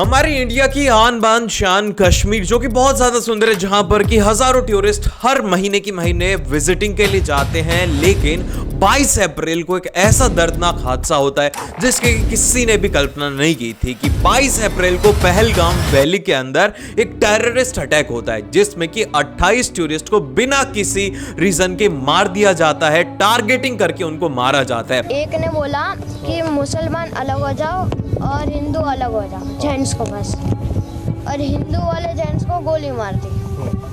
हमारी इंडिया की आन बान शान कश्मीर जो कि बहुत ज्यादा सुंदर है, जहां पर कि हजारों टूरिस्ट हर महीने की महीने विजिटिंग के लिए जाते हैं। लेकिन 22 अप्रैल को एक ऐसा दर्दनाक हादसा होता है जिसकी किसी ने भी कल्पना नहीं की थी कि 22 अप्रैल को पहलगाम वैली के अंदर एक टेररिस्ट अटैक होता है जिसमें कि 28 टूरिस्ट को बिना किसी रीजन के मार दिया जाता है, टारगेटिंग करके उनको मारा जाता है। एक ने बोला कि मुसलमान अलग हो जाओ और हिंदू अलग हो जाओ, जेंट्स को बस, और हिंदू वाले जेंट्स को गोली मार दी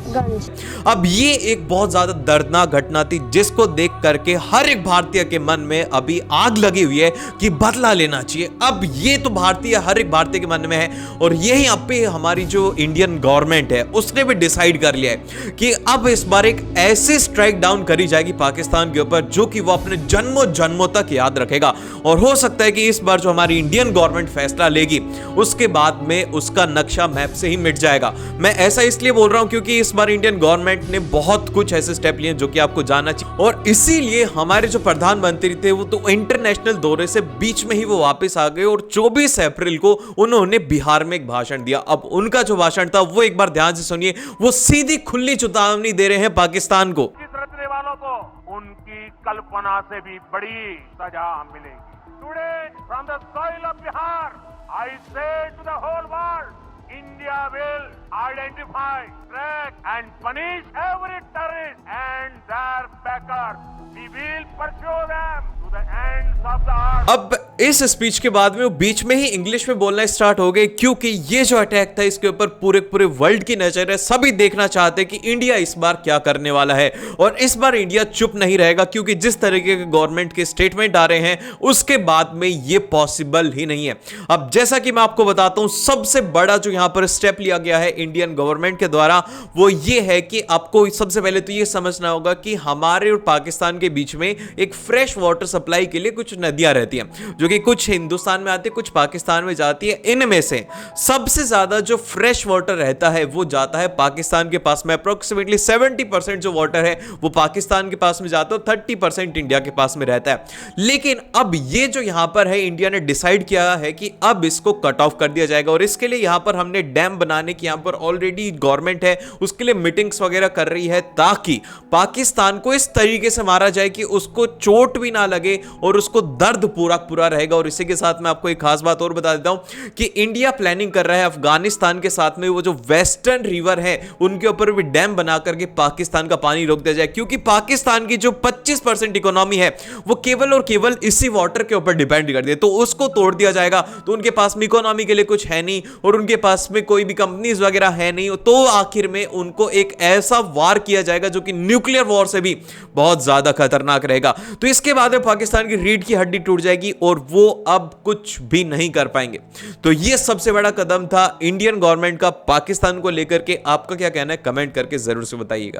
गन से। अब ये एक बहुत ज्यादा दर्दनाक घटना थी जिसको देख करके हर एक भारतीय के मन में अभी आग लगी हुई है कि बदला लेना चाहिए। अब ये तो हर एक भारतीय के मन में है और यही अब पे हमारी जो इंडियन गवर्नमेंट है उसने भी डिसाइड कर लिया है कि अब इस बार एक ऐसी स्ट्राइक डाउन करी जाएगी पाकिस्तान के ऊपर जो कि वो अपने जन्मों जन्मों तक याद रखेगा। और हो सकता है कि इस बार जो हमारी इंडियन गवर्नमेंट फैसला लेगी उसके बाद में उसका नक्शा मैप से ही मिट जाएगा। मैं ऐसा इसलिए बोल रहा हूं क्योंकि इस बार इंडियन गवर्नमेंट ने बहुत कुछ ऐसे स्टेप लिए जो कि आपको जानना चाहिए, और इसीलिए हमारे जो प्रधानमंत्री थे वो तो इंटरनेशनल दौरे से बीच में ही वो वापस आ गए और 24 अप्रैल को उन्होंने बिहार में एक भाषण दिया। अब उनका जो भाषण था वो एक बार ध्यान से सुनिए, वो सीधी खुली चेतावनी दे रहे हैं पाकिस्तान को। रचने वालों को उनकी कल्पना से भी बड़ी सजा मिलेगी। Today from the soil of Bihar I say to the whole world, India will identify, track and punish every terrorist and their backers. We will pursue them to the ends of the earth. अब इस speech के बाद में वो बीच में ही English में बोलना start हो गए क्योंकि ये जो अटैक था इसके ऊपर पूरे वर्ल्ड की नजर है। सभी देखना चाहते हैं कि इंडिया इस बार क्या करने वाला है, और इस बार इंडिया चुप नहीं रहेगा क्योंकि जिस तरीके के गवर्नमेंट के स्टेटमेंट आ रहे हैं उसके बाद में ये पॉसिबल ही नहीं है। अब जैसा कि मैं आपको बताता हूं, सबसे बड़ा जो यहां पर स्टेप लिया गया है इंडियन गवर्नमेंट के द्वारा वो ये है कि आपको सबसे पहले तो ये समझना होगा कि हमारे और पाकिस्तान के बीच में एक फ्रेश वाटर सप्लाई के लिए कुछ नदियां रहती हैं जो कि कुछ हिंदुस्तान में आती है, कुछ पाकिस्तान में जाती है। इनमें से सबसे ज्यादा जो फ्रेश वाटर रहता है वो जाता है पाकिस्तान के पास में। अप्रोक्सीमेटली 70% जो वाटर है वो पाकिस्तान के पास में जाता है, 30% इंडिया के पास में रहता है। लेकिन अब ये जो यहां पर है इंडिया ने डिसाइड किया है कि अब इसको कट ऑफ कर दिया जाएगा, और इसके लिए यहां पर हमने डैम बनाने की यहां पर ऑलरेडी गवर्नमेंट है उसके लिए मीटिंग्स वगैरह कर रही है ताकि पाकिस्तान को इस तरीके से मारा जाए कि उसको चोट भी ना लगे और उसको दर्द पूरा रहेगा। और इसी के साथ मैं आपको एक खास बात और बता देता हूं कि इंडिया प्लानिंग कर रहा है अफगानिस्तान के साथ में वो जो वेस्टर्न रिवर है उनके ऊपर भी डैम बना करके पाकिस्तान का पानी रोक दिया जाए, क्योंकि पाकिस्तान की जो 25% इकोनॉमी है वो केवल और केवल इसी वाटर के ऊपर डिपेंड करती है। तो उसको तोड़ दिया जाएगा तो उनके पास में इकोनॉमी के लिए कुछ है नहीं और उनके पास में कोई भी कंपनीज वगैरह है नहीं, तो आखिर में उनको एक ऐसा वार किया जाएगा जो कि न्यूक्लियर वॉर से भी बहुत ज्यादा खतरनाक रहेगा। तो इसके बाद में पाकिस्तान की रीढ़ की हड्डी टूट जाएगी और वो अब कुछ भी नहीं कर पाएंगे। तो ये सबसे बड़ा कदम था इंडियन गवर्नमेंट का पाकिस्तान को लेकर के। आपका क्या कहना है कमेंट करके जरूर से बताइएगा।